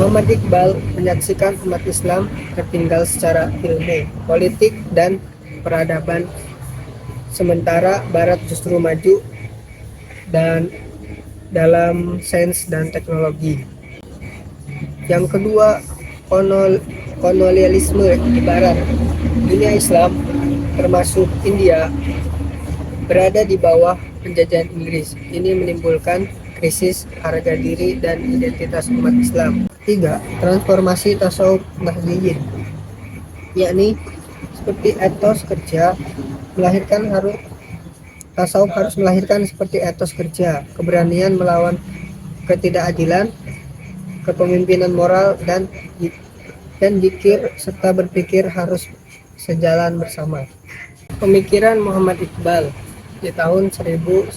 Muhammad Iqbal menyaksikan umat Islam tertinggal secara ilmu, politik, dan peradaban, sementara Barat justru maju dan dalam sains dan teknologi. Yang kedua, kolonialisme di Barat. Dunia Islam, termasuk India, berada di bawah penjajahan Inggris. Ini menimbulkan krisis harga diri dan identitas umat Islam. Ketiga, transformasi tasawuf Nahdiyin, yakni seperti etos kerja melahirkan harus tasawuf harus melahirkan seperti etos kerja, keberanian melawan ketidakadilan, kepemimpinan moral, dan zikir serta berpikir harus sejalan bersama. Pemikiran Muhammad Iqbal di tahun 1877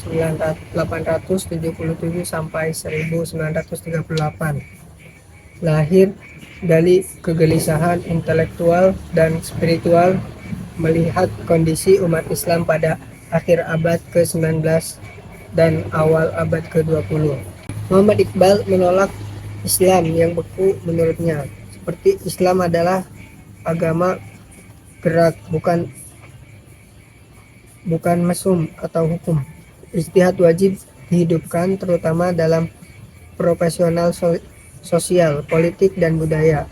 sampai 1938, lahir dari kegelisahan intelektual dan spiritual melihat kondisi umat Islam pada akhir abad ke-19 dan awal abad ke-20. Muhammad Iqbal menolak Islam yang beku menurutnya, seperti Islam adalah agama gerak, bukan mesum atau hukum. Ijtihad wajib dihidupkan terutama dalam profesional sosial, politik, dan budaya.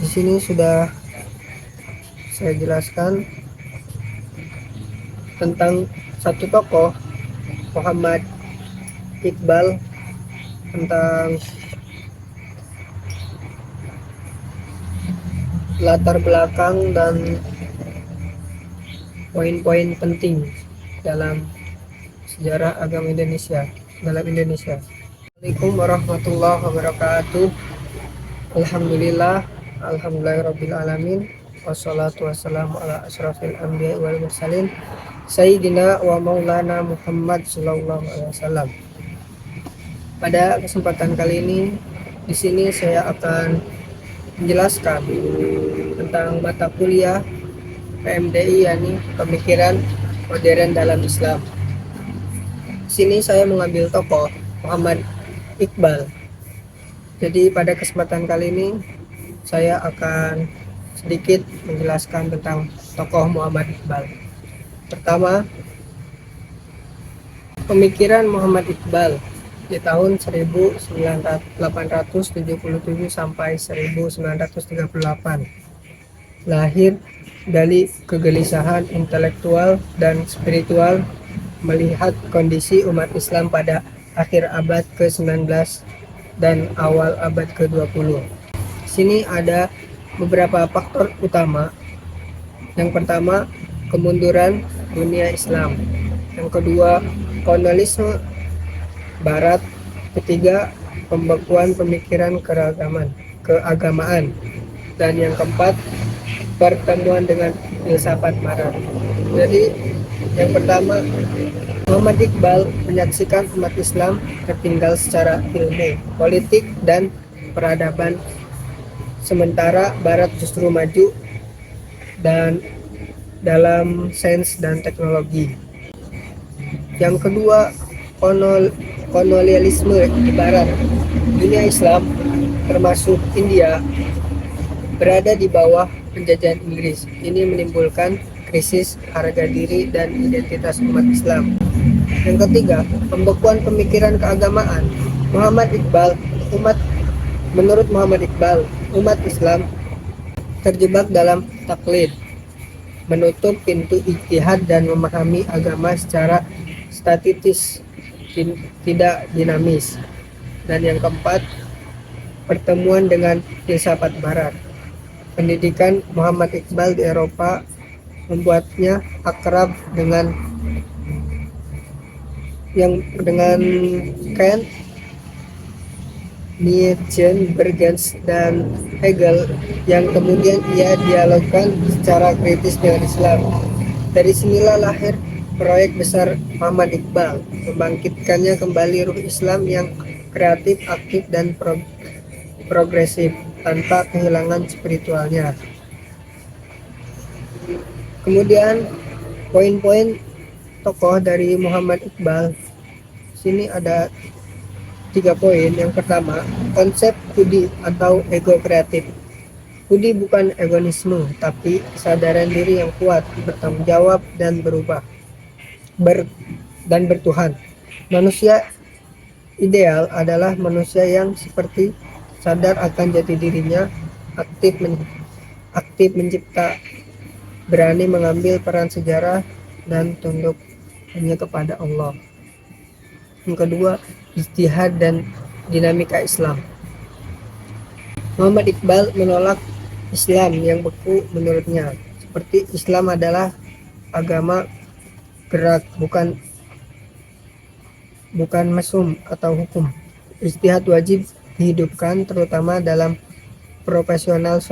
Di sini sudah saya jelaskan tentang satu tokoh, Muhammad Iqbal, tentang latar belakang dan poin-poin penting dalam sejarah agama Indonesia, Assalamualaikum warahmatullahi wabarakatuh. Alhamdulillahirabbil alamin. Wassalatu wassalamu ala asyrafil anbiya'i wal mursalin Sayyidina wa maulana Muhammad sallallahu alaihi wasallam. Pada kesempatan kali ini, di sini saya akan menjelaskan tentang mata kuliah PMDI, yakni Pemikiran Modern dalam Islam. Di sini saya mengambil tokoh Muhammad Iqbal. Jadi pada kesempatan kali ini saya akan sedikit menjelaskan tentang tokoh Muhammad Iqbal. Pertama, pemikiran Muhammad Iqbal di tahun 1877 sampai 1938, lahir dari kegelisahan intelektual dan spiritual melihat kondisi umat Islam pada akhir abad ke-19 dan awal abad ke-20. Sini ada beberapa faktor utama. Yang pertama, kemunduran dunia Islam. Yang kedua, kolonialisme Barat. Ketiga, pembekuan pemikiran keagamaan. Dan yang keempat, pertemuan dengan filsafat Barat. Jadi, yang pertama, Muhammad Iqbal menyaksikan umat Islam tertinggal secara ilmu, politik, dan peradaban, sementara Barat justru maju dan dalam sains dan teknologi. Yang kedua, kolonialisme di Barat. Dunia Islam, termasuk India, berada di bawah penjajahan Inggris. Ini menimbulkan krisis harga diri dan identitas umat Islam. Yang ketiga, pembekuan pemikiran keagamaan. Menurut Muhammad Iqbal, umat Islam terjebak dalam taklid, menutup pintu ijtihad dan memahami agama secara statis, tidak dinamis. Dan yang keempat, pertemuan dengan filsafat Barat. Pendidikan Muhammad Iqbal di Eropa membuatnya akrab dengan Kant, Nietzsche, Bergens, dan Hegel, yang kemudian ia dialogkan secara kritis dengan Islam. Dari sinilah lahir proyek besar Muhammad Iqbal, membangkitkannya kembali ruh Islam yang kreatif, aktif, dan progresif tanpa kehilangan spiritualnya. Kemudian poin-poin tokoh dari Muhammad Iqbal, sini ada 3 poin. Yang pertama, konsep kudi atau ego kreatif. Kudi bukan egoisme, tapi kesadaran diri yang kuat, bertanggung jawab dan berubah dan bertuhan. Manusia ideal adalah manusia yang seperti sadar akan jati dirinya, aktif mencipta, berani mengambil peran sejarah, dan tunduk hanya kepada Allah. Yang kedua, ijtihad dan dinamika Islam. Muhammad Iqbal menolak Islam yang beku menurutnya, seperti Islam adalah agama gerak, bukan mesum atau hukum. Ijtihad wajib dihidupkan terutama dalam profesional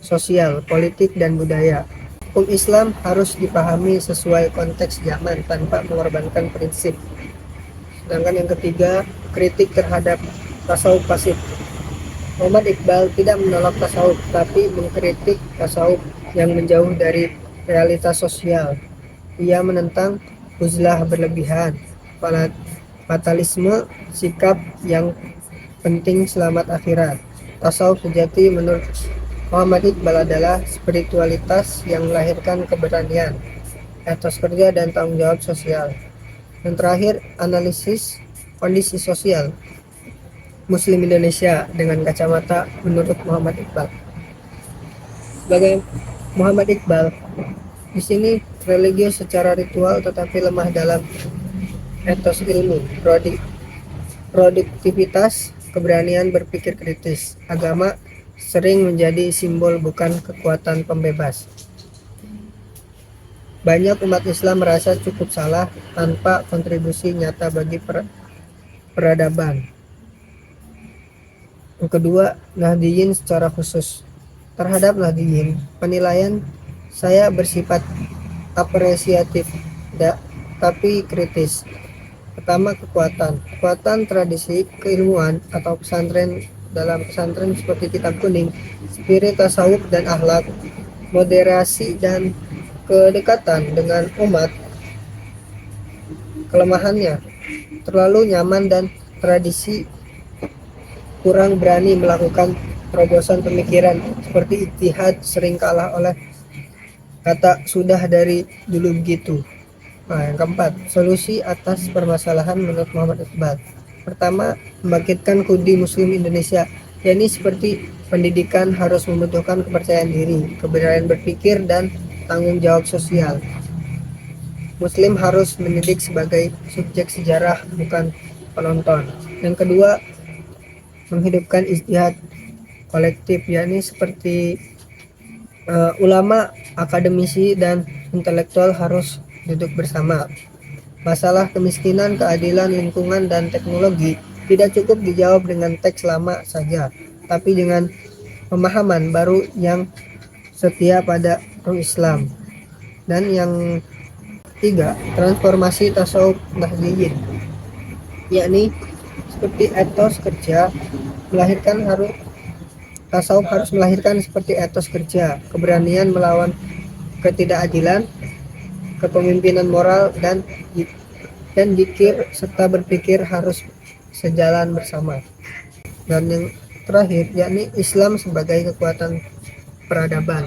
sosial, politik, dan budaya. Hukum Islam harus dipahami sesuai konteks zaman tanpa mengorbankan prinsip. Sedangkan yang ketiga, kritik terhadap tasawuf pasif. Muhammad Iqbal tidak menolak tasawuf, tapi mengkritik tasawuf yang menjauh dari realitas sosial. Ia menentang uzlah berlebihan, fatalisme, sikap yang penting selamat akhirat. Tasawuf sejati menurut Muhammad Iqbal adalah spiritualitas yang melahirkan keberanian, etos kerja, dan tanggung jawab sosial. Yang terakhir, analisis kondisi sosial Muslim Indonesia dengan kacamata menurut Muhammad Iqbal. Sebagai Muhammad Iqbal, di sini religius secara ritual tetapi lemah dalam etos ilmu, produktivitas, keberanian berpikir kritis. Agama sering menjadi simbol bukan kekuatan pembebas. Banyak umat Islam merasa cukup salah tanpa kontribusi nyata bagi peradaban. Yang kedua, Nahdiyin secara khusus. Terhadap Nahdiyin, penilaian saya bersifat apresiatif, tapi kritis. Pertama, kekuatan tradisi keilmuan atau pesantren. Dalam pesantren seperti kitab kuning, spirit tasawuf dan akhlak, moderasi dan kedekatan dengan umat. Kelemahannya, terlalu nyaman dan tradisi, kurang berani melakukan terobosan pemikiran seperti ijtihad, sering kalah oleh kata sudah dari dulu begitu. Nah, yang keempat, solusi atas permasalahan menurut Muhammad Iqbal. Pertama, membangkitkan kudi Muslim Indonesia, yakni seperti pendidikan harus membutuhkan kepercayaan diri, keberanian berpikir, dan tanggung jawab sosial. Muslim harus mendidik sebagai subjek sejarah, bukan penonton. Yang kedua, menghidupkan ijtihad kolektif, yakni seperti ulama, akademisi, dan intelektual harus duduk bersama. Masalah kemiskinan, keadilan, lingkungan, dan teknologi tidak cukup dijawab dengan teks lama saja, tapi dengan pemahaman baru yang setia pada ruh Islam. Dan yang ketiga, transformasi tasawuf Nahdiyin, yakni seperti etos kerja, tasawuf harus melahirkan seperti etos kerja, keberanian melawan ketidakadilan, kepemimpinan moral, dan zikir serta berpikir harus sejalan bersama. Dan yang terakhir, yakni Islam sebagai kekuatan peradaban.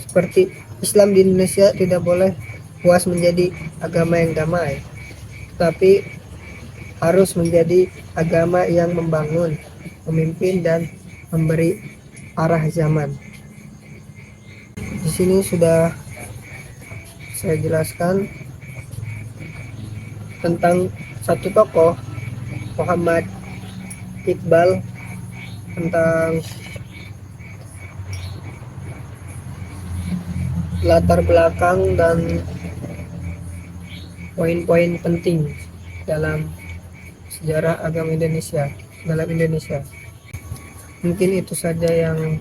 Seperti Islam di Indonesia tidak boleh puas menjadi agama yang damai, tapi harus menjadi agama yang membangun, memimpin, dan memberi arah zaman. Di sini sudah saya jelaskan tentang satu tokoh, Muhammad Iqbal, tentang latar belakang dan poin-poin penting dalam sejarah agama Indonesia, dalam Indonesia. Mungkin itu saja yang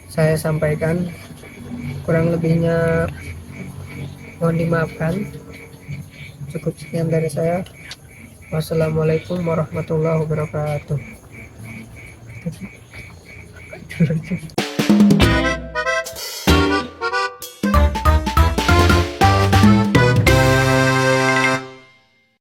saya sampaikan, kurang lebihnya mohon dimaafkan. Cukup sekian dari saya. Wassalamualaikum warahmatullahi wabarakatuh. tadi.